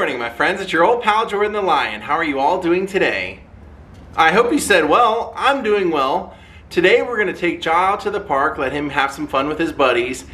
morning, my friends. It's your old pal Jordan the Lion. How are you all doing today? I hope you said well. I'm doing well. Today we're going to take Ja out to the park, let him have some fun with his buddies.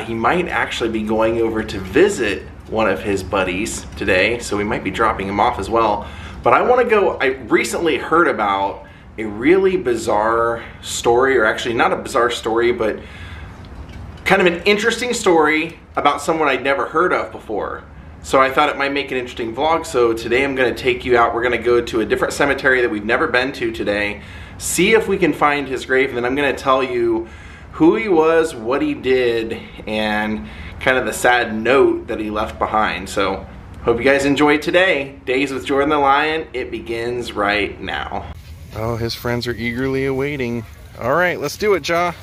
He might actually be going over to visit one of his buddies today, so we might be dropping him off as well. But I want to go, I recently heard about a really bizarre story, or actually not a bizarre story, but kind of an interesting story about someone I'd never heard of before. So I thought it might make an interesting vlog, so today I'm going to take you out. We're going to go to a different cemetery that we've never been to today, see if we can find his grave, and then I'm going to tell you who he was, what he did, and kind of the sad note that he left behind. So hope you guys enjoyed today. Daze with Jordan the Lion, it begins right now. Oh, his friends are eagerly awaiting. All right, let's do it, Ja.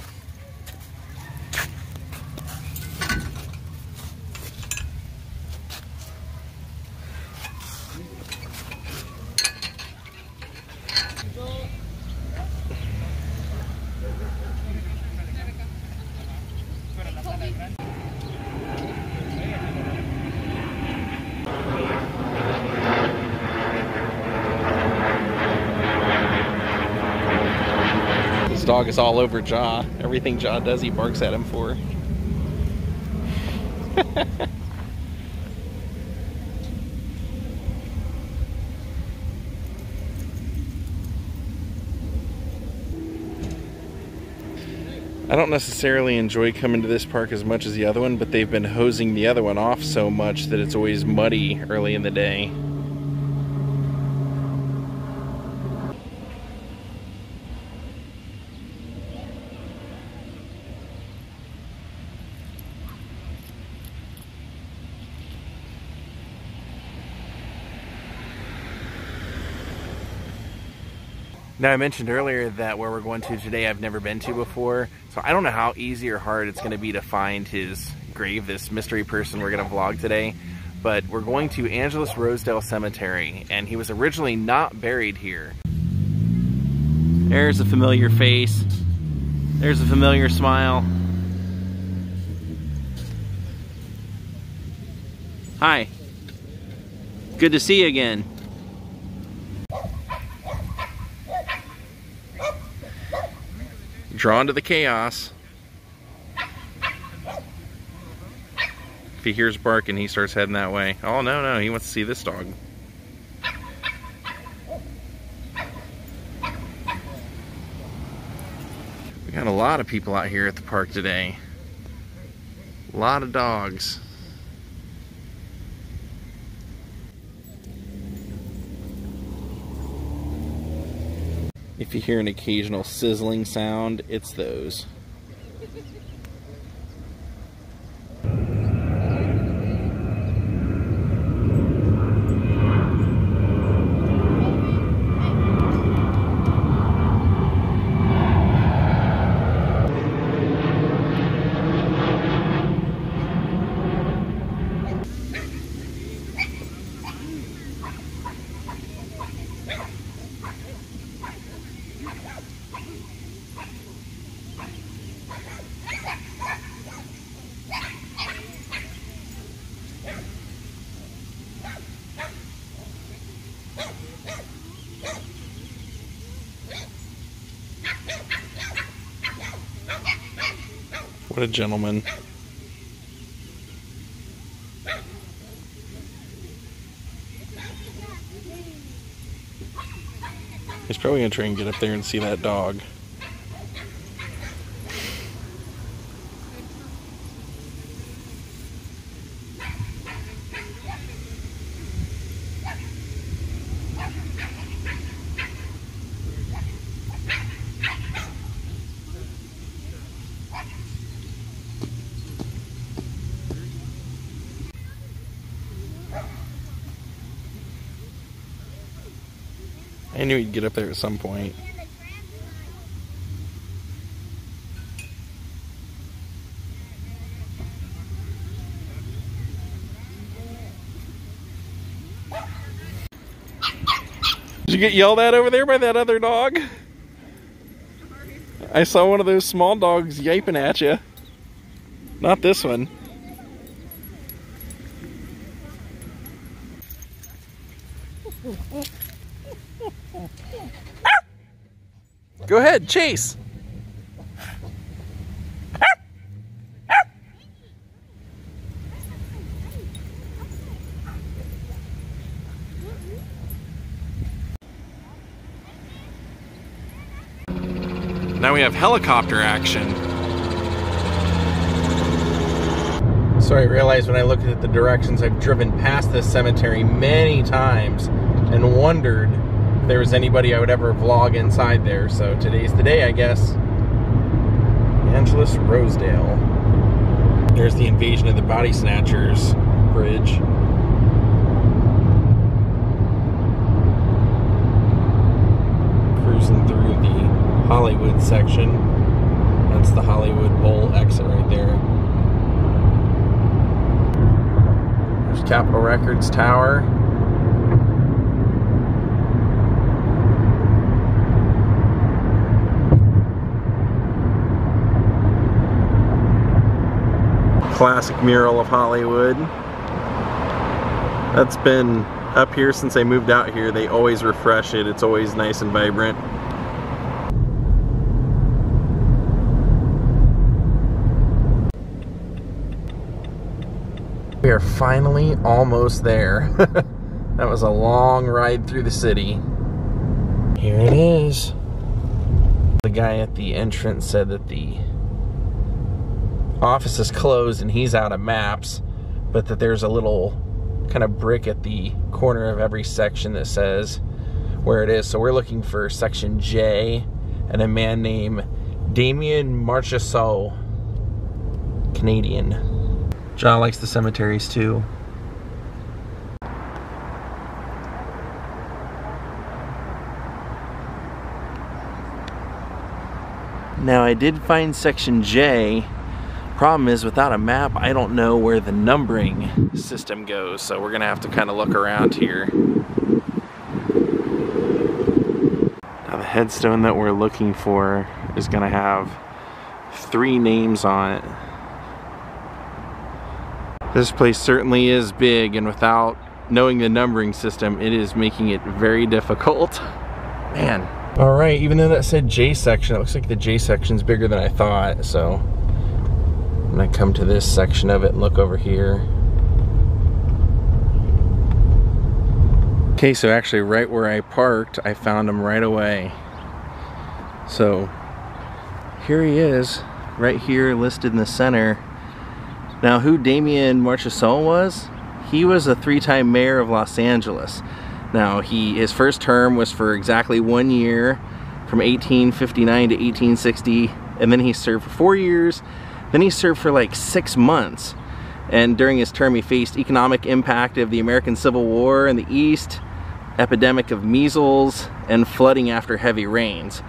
This dog is all over Ja. Everything Ja does, he barks at him for. I don't necessarily enjoy coming to this park as much as the other one, but they've been hosing the other one off so much that it's always muddy early in the day. Now, I mentioned earlier that where we're going to today I've never been to before, so I don't know how easy or hard it's going to be to find his grave, this mystery person we're going to vlog today, but we're going to Angelus Rosedale Cemetery, and he was originally not buried here. There's a familiar face. There's a familiar smile. Hi. Good to see you again. Drawn to the chaos. If he hears barking, he starts heading that way. Oh, no, he wants to see this dog. We got a lot of people out here at the park today. A lot of dogs. If you hear an occasional sizzling sound, it's those. What a gentleman. He's probably gonna try and get up there and see that dog. I knew he'd get up there at some point. Did you get yelled at over there by that other dog? I saw one of those small dogs yiping at you. Not this one. Go ahead, chase. Now we have helicopter action. So I realized when I looked at the directions, I've driven past this cemetery many times and wondered if there was anybody I would ever vlog inside there. So today's the day, I guess. Angelus Rosedale. There's the Invasion of the Body Snatchers bridge. Cruising through the Hollywood section. That's the Hollywood Bowl exit right there. There's Capitol Records Tower. Classic mural of Hollywood. That's been up here since I moved out here. They always refresh it. It's always nice and vibrant. We are finally almost there. That was a long ride through the city. Here it is. The guy at the entrance said that the office is closed and he's out of maps, but that there's a little kind of brick at the corner of every section that says where it is. So we're looking for section J and a man named Damien Marchesault, Canadian. John likes the cemeteries too. Now I did find section J. Problem is, without a map, I don't know where the numbering system goes, so we're gonna have to kind of look around here. Now the headstone that we're looking for is gonna have 3 names on it. This place certainly is big, and without knowing the numbering system, it is making it very difficult. Man. All right, even though that said J section, it looks like the J section's bigger than I thought, so I'm gonna come to this section of it and look over here. Okay, so actually right where I parked, I found him right away. So here he is, right here listed in the center. Now, who Damien Marchesault was? He was a 3-time mayor of Los Angeles. Now, his first term was for exactly 1 year, from 1859 to 1860, and then he served for 4 years. Then he served for like 6 months. And during his term, he faced economic impact of the American Civil War in the East, epidemic of measles, and flooding after heavy rains.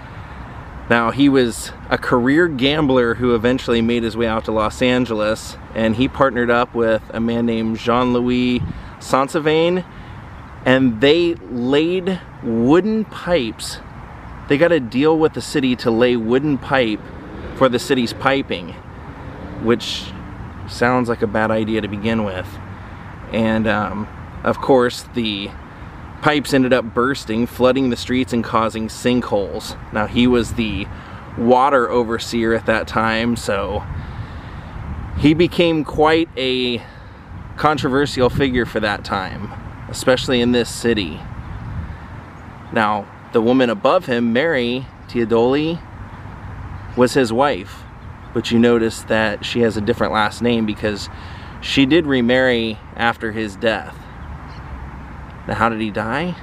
Now, he was a career gambler who eventually made his way out to Los Angeles, and he partnered up with a man named Jean-Louis Sansevin, and they laid wooden pipes. They got a deal with the city to lay wooden pipe for the city's piping, which sounds like a bad idea to begin with. And of course, the pipes ended up bursting, flooding the streets and causing sinkholes. Now, he was the water overseer at that time, so he became quite a controversial figure for that time, especially in this city. Now, the woman above him, Mary Teodoli, was his wife, but you notice that she has a different last name because she did remarry after his death. Now, how did he die?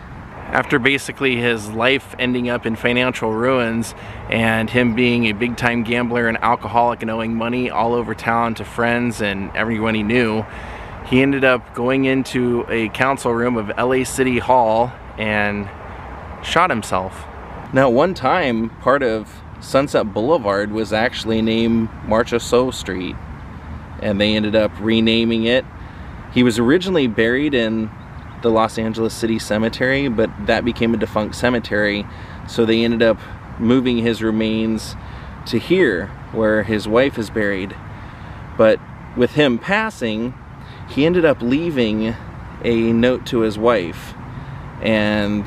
After basically his life ending up in financial ruins and him being a big-time gambler and alcoholic and owing money all over town to friends and everyone he knew, he ended up going into a council room of LA City Hall and shot himself. Now, one time, part of Sunset Boulevard was actually named Marchessault Street, and they ended up renaming it. He was originally buried in the Los Angeles City Cemetery, but that became a defunct cemetery, so they ended up moving his remains to here, where his wife is buried. But with him passing, he ended up leaving a note to his wife, and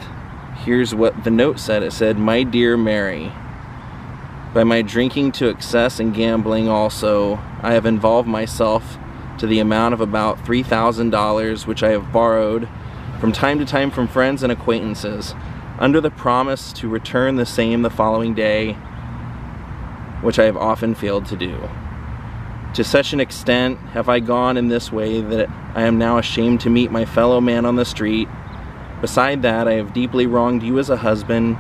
here's what the note said. It said, "My dear Mary." By my drinking to excess and gambling also, I have involved myself to the amount of about $3,000, which I have borrowed from time to time from friends and acquaintances, under the promise to return the same the following day, which I have often failed to do. To such an extent have I gone in this way that I am now ashamed to meet my fellow man on the street. Beside that, I have deeply wronged you as a husband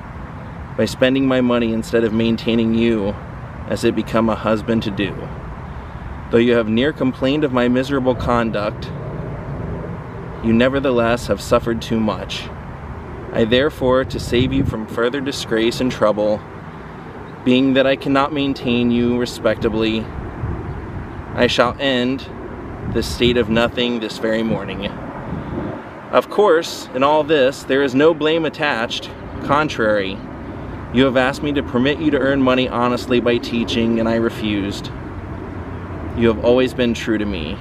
by spending my money instead of maintaining you as it become a husband to do. Though you have near complained of my miserable conduct, you nevertheless have suffered too much. I therefore, to save you from further disgrace and trouble, being that I cannot maintain you respectably, I shall end this state of nothing this very morning. Of course, in all this, there is no blame attached. Contrary, you have asked me to permit you to earn money honestly by teaching, and I refused. You have always been true to me.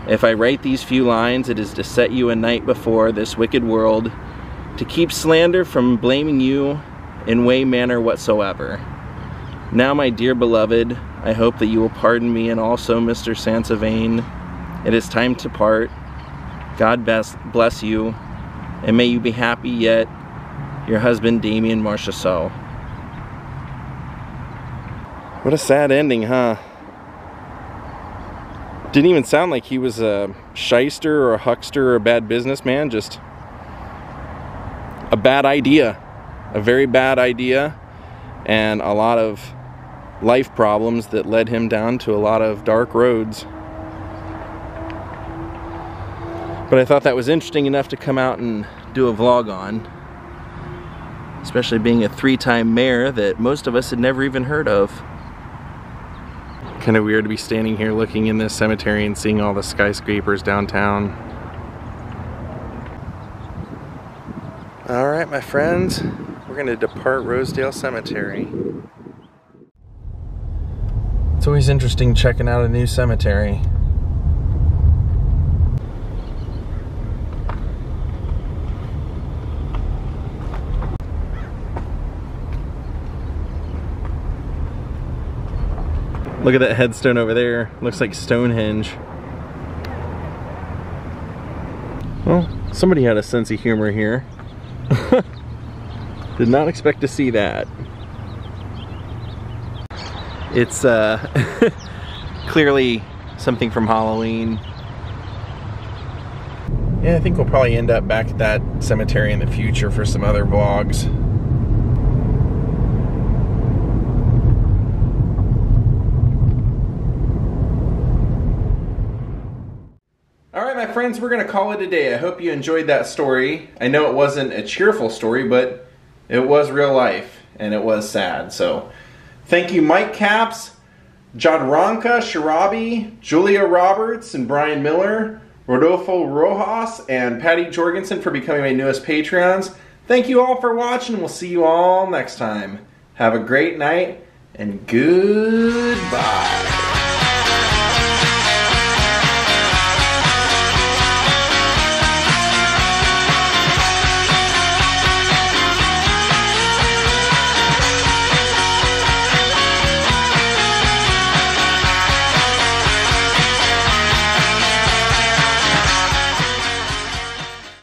If I write these few lines, it is to set you a night before this wicked world, to keep slander from blaming you in way manner whatsoever. Now, my dear beloved, I hope that you will pardon me, and also Mr. Sansevane. It is time to part. God bless you, and may you be happy yet. Your husband, Damien Marchesault. What a sad ending, huh? Didn't even sound like he was a shyster or a huckster or a bad businessman, just a bad idea. A very bad idea, and a lot of life problems that led him down to a lot of dark roads. But I thought that was interesting enough to come out and do a vlog on, especially being a 3-time mayor that most of us had never even heard of. Kind of weird to be standing here looking in this cemetery and seeing all the skyscrapers downtown. Alright, my friends, we're going to depart Rosedale Cemetery. It's always interesting checking out a new cemetery. Look at that headstone over there. Looks like Stonehenge. Well, somebody had a sense of humor here. Did not expect to see that. It's clearly something from Halloween. Yeah, I think we'll probably end up back at that cemetery in the future for some other vlogs. Alright, my friends, we're going to call it a day. I hope you enjoyed that story. I know it wasn't a cheerful story, but it was real life, and it was sad. So, thank you Mike Capps, Jodronka Sharabi, Julia Roberts, and Brian Miller, Rodolfo Rojas, and Patty Jorgensen for becoming my newest Patreons. Thank you all for watching. We'll see you all next time. Have a great night, and goodbye.